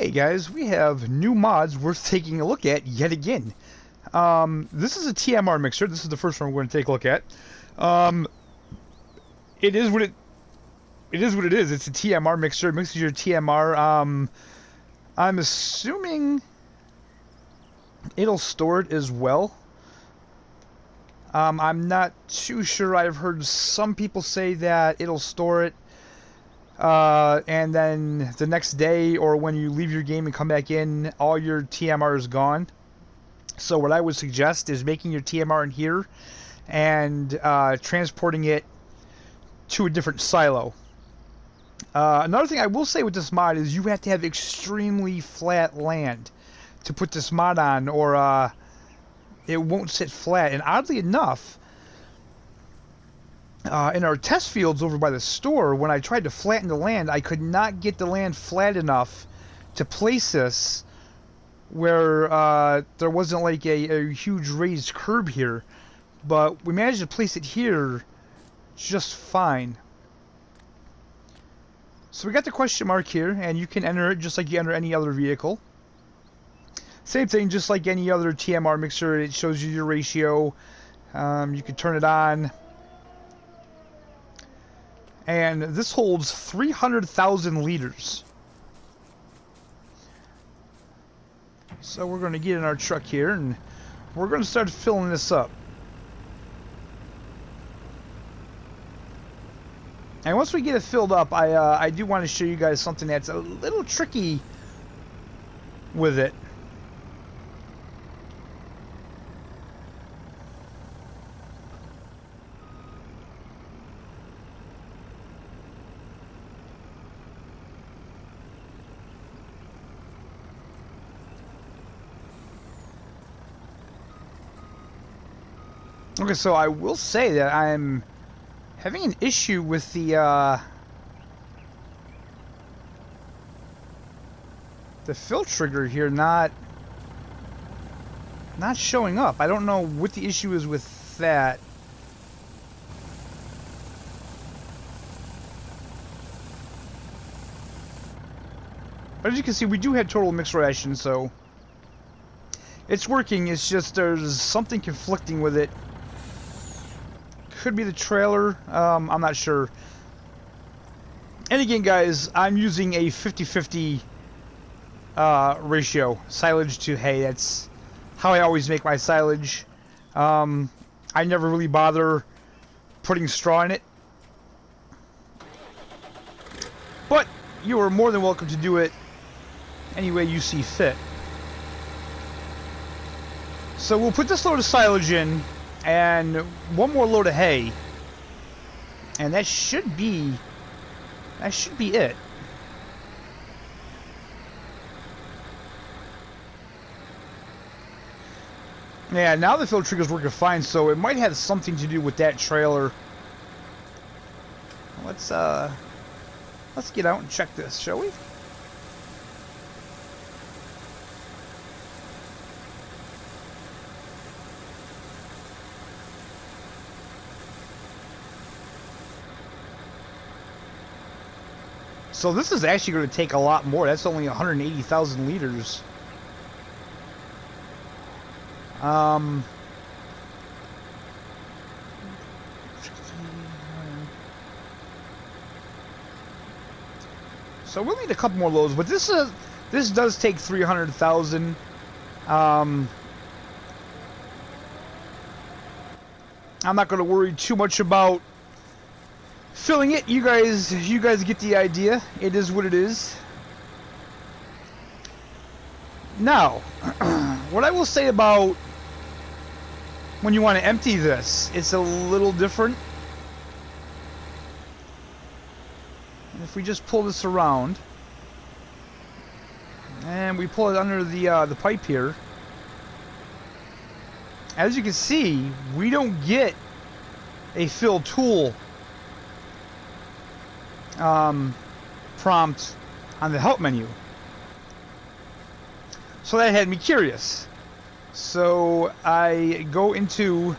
Hey guys, we have new mods worth taking a look at yet again. This is a Tmr Mixer. This is the first one we're going to take a look at. It is what it is. It's a Tmr Mixer. It mixes your TMR. I'm assuming it'll store it as well. I'm not too sure. I've heard some people say that it'll store it and then the next day or when you leave your game and come back in, all your TMR is gone. So what I would suggest is making your TMR in here and transporting it to a different silo. Another thing I will say with this mod is you have to have extremely flat land to put this mod on, or it won't sit flat. And oddly enough, in our test fields over by the store, when I tried to flatten the land, I could not get the land flat enough to place this where there wasn't like a huge raised curb here. But we managed to place it here just fine. So we got the question mark here, and you can enter it just like you enter any other vehicle. Same thing, just like any other TMR mixer, it shows you your ratio. You can turn it on. And this holds 300,000 liters. So we're going to get in our truck here, and we're going to start filling this up. And once we get it filled up, I do want to show you guys something that's a little tricky with it. Okay, so I will say that I'm having an issue with the fill trigger here not showing up. I don't know what the issue is with that. But as you can see, we do have total mix ration, so it's working. It's just there's something conflicting with it. Could be the trailer, I'm not sure. And again, guys, I'm using a 50-50 ratio, silage to hay. That's how I always make my silage. I never really bother putting straw in it, but you are more than welcome to do it any way you see fit. So we'll put this load of silage in and one more load of hay, and that should be it. Yeah, now the fill trigger's working fine, so it might have something to do with that trailer. Let's get out and check this, shall we? So this is actually going to take a lot more. That's only 180,000 liters. So we'll need a couple more loads, but this does take 300,000. I'm not going to worry too much about filling it. You guys get the idea. It is what it is. Now, what I will say about when you want to empty this, it's a little different. If we just pull this around and we pull it under the pipe here, as you can see, we don't get a fill tool prompt on the help menu. So that had me curious. So I go into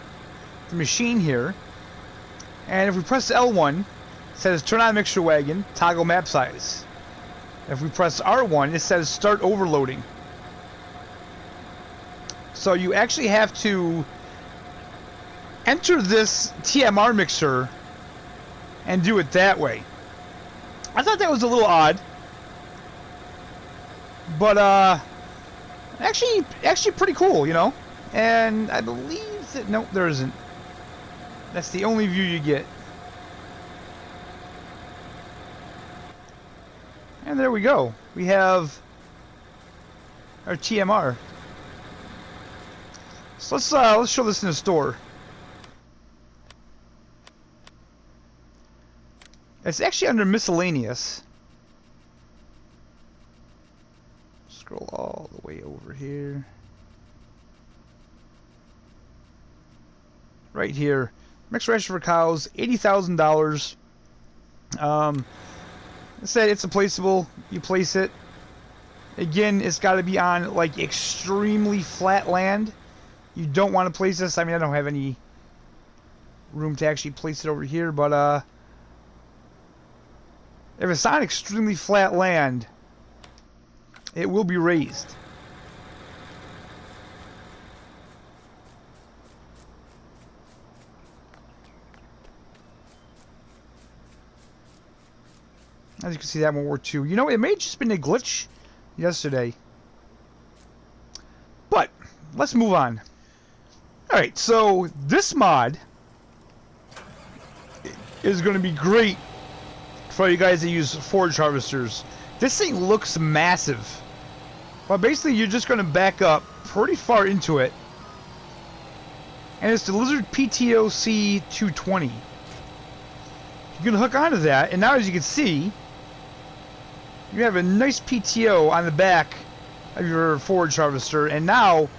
the machine here, and if we press L1, it says turn on mixture wagon, toggle map size. If we press R1, it says start overloading. So you actually have to enter this Tmr Mixer and do it that way. I thought that was a little odd, but actually pretty cool, you know. And I believe that no, there isn't. That's the only view you get. And there we go. We have our TMR. So let's show this in the store. It's actually under miscellaneous. Scroll all the way over here. Right here. Mixed ration for cows, $80,000. I said it's a placeable. You place it. Again, it's got to be on like extremely flat land. You don't want to place this. I mean, I don't have any room to actually place it over here, but if it's on extremely flat land, it will be raised. As you can see, that World War II. You know, it may have just been a glitch yesterday. But let's move on. Alright, so this mod is going to be great for you guys that use forage harvesters. This thing looks massive. But basically, you're just going to back up pretty far into it. And it's the Lizard Pto C220. You're going to hook onto that, and now as you can see, you have a nice PTO on the back of your forage harvester, and now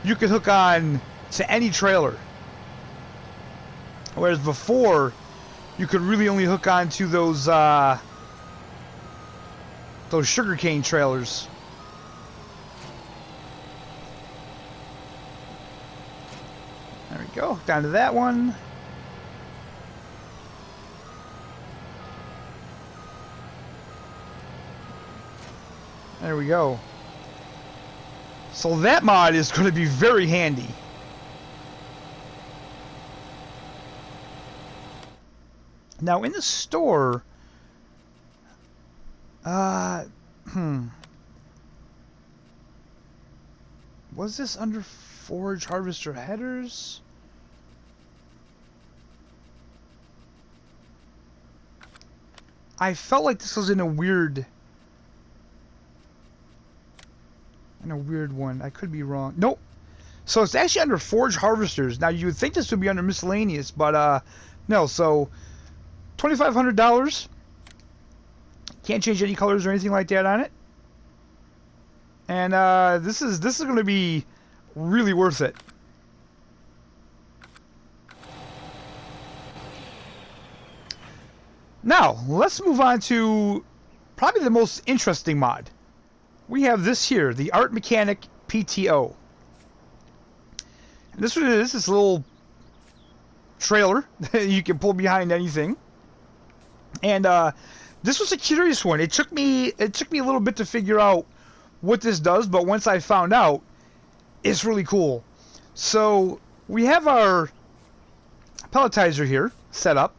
you can hook on to any trailer. Whereas before, you could really only hook on to those sugarcane trailers. There we go, down to that one. There we go. So that mod is going to be very handy. Now in the store, was this under forage harvester headers? I felt like this was in a weird one. I could be wrong. Nope. So it's actually under forage harvesters. Now you would think this would be under miscellaneous, but no. So $2,500. Can't change any colors or anything like that on it. And this is going to be really worth it. Now let's move on to probably the most interesting mod. We have this here, the Mechanic Pto. And this one is this little trailer that you can pull behind anything. And this was a curious one. It took me a little bit to figure out what this does, but once I found out, it's really cool. So we have our pelletizer here set up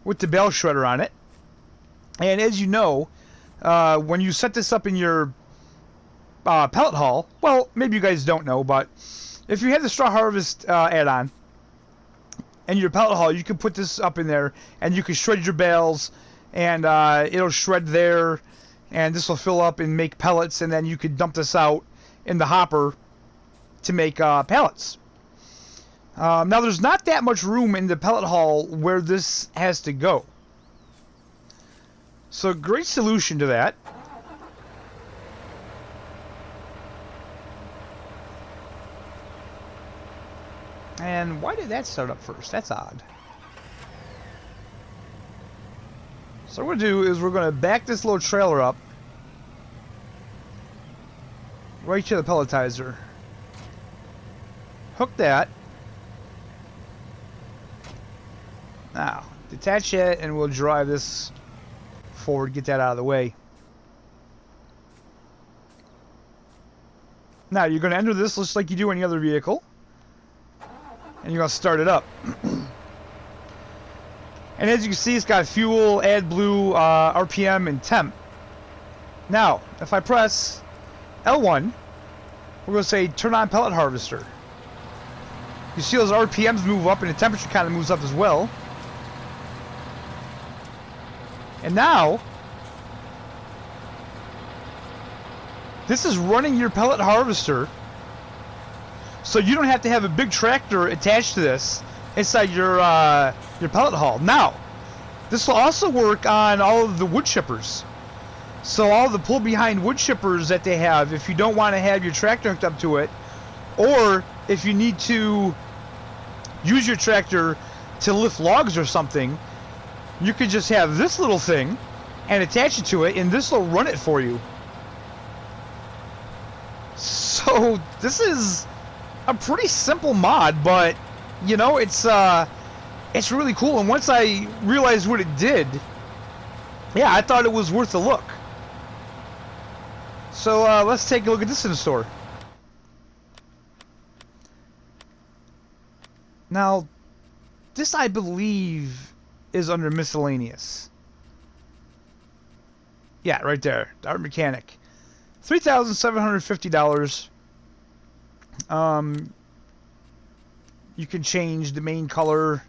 with the bale shredder on it. And as you know, when you set this up in your pellet haul, well, maybe you guys don't know, but if you have the straw harvest add-on and your pellet haul, you can put this up in there and you can shred your bales, and it'll shred there, and this will fill up and make pellets, and then you could dump this out in the hopper to make pellets. Now there's not that much room in the pellet haul where this has to go. So great solution to that. And why did that start up first? That's odd. So what we're going to do is we're going to back this little trailer up right to the pelletizer. Hook that. Now, detach it and we'll drive this forward, get that out of the way. Now you're going to enter this just like you do any other vehicle, and you're going to start it up. And as you can see, it's got fuel, AdBlue, RPM, and temp. Now, if I press L1, we're going to say turn on pellet harvester. You see those RPMs move up, and the temperature kind of moves up as well. And now, this is running your pellet harvester, so you don't have to have a big tractor attached to this inside your pellet haul. Now, this will also work on all of the wood chippers. So all the pull-behind wood chippers that they have, if you don't want to have your tractor hooked up to it, or if you need to use your tractor to lift logs or something, you could just have this little thing and attach it to it, and this will run it for you. So this is a pretty simple mod, but you know, it's really cool. And once I realized what it did, yeah, I thought it was worth a look. So let's take a look at this in the store. Now, this I believe is under miscellaneous. Yeah, right there, Art Mechanic, $3,750. You can change the main color,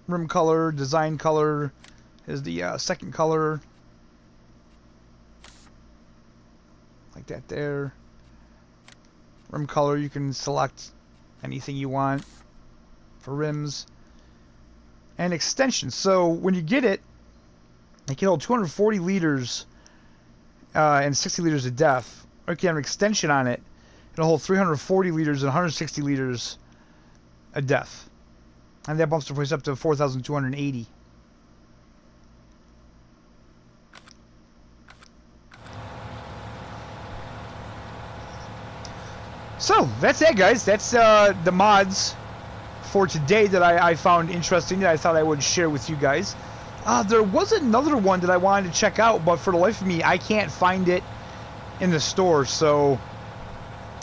rim color, design color is the second color. Like that there. Rim color, you can select anything you want for rims. And extension. So when you get it, it can hold 240 liters and 60 liters of depth. Or you can have an extension on it. It'll hold 340 liters and 160 liters of depth. And that bumps the price up to 4,280. So, that's it, guys. That's the mods for today that I found interesting, that I thought I would share with you guys. There was another one that I wanted to check out, but for the life of me, I can't find it in the store, so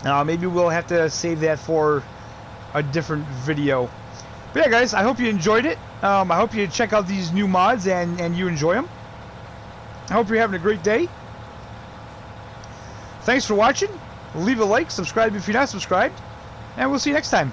maybe we'll have to save that for a different video. But yeah, guys, I hope you enjoyed it. I hope you check out these new mods and you enjoy them. I hope you're having a great day. Thanks for watching. Leave a like, subscribe if you're not subscribed, and we'll see you next time.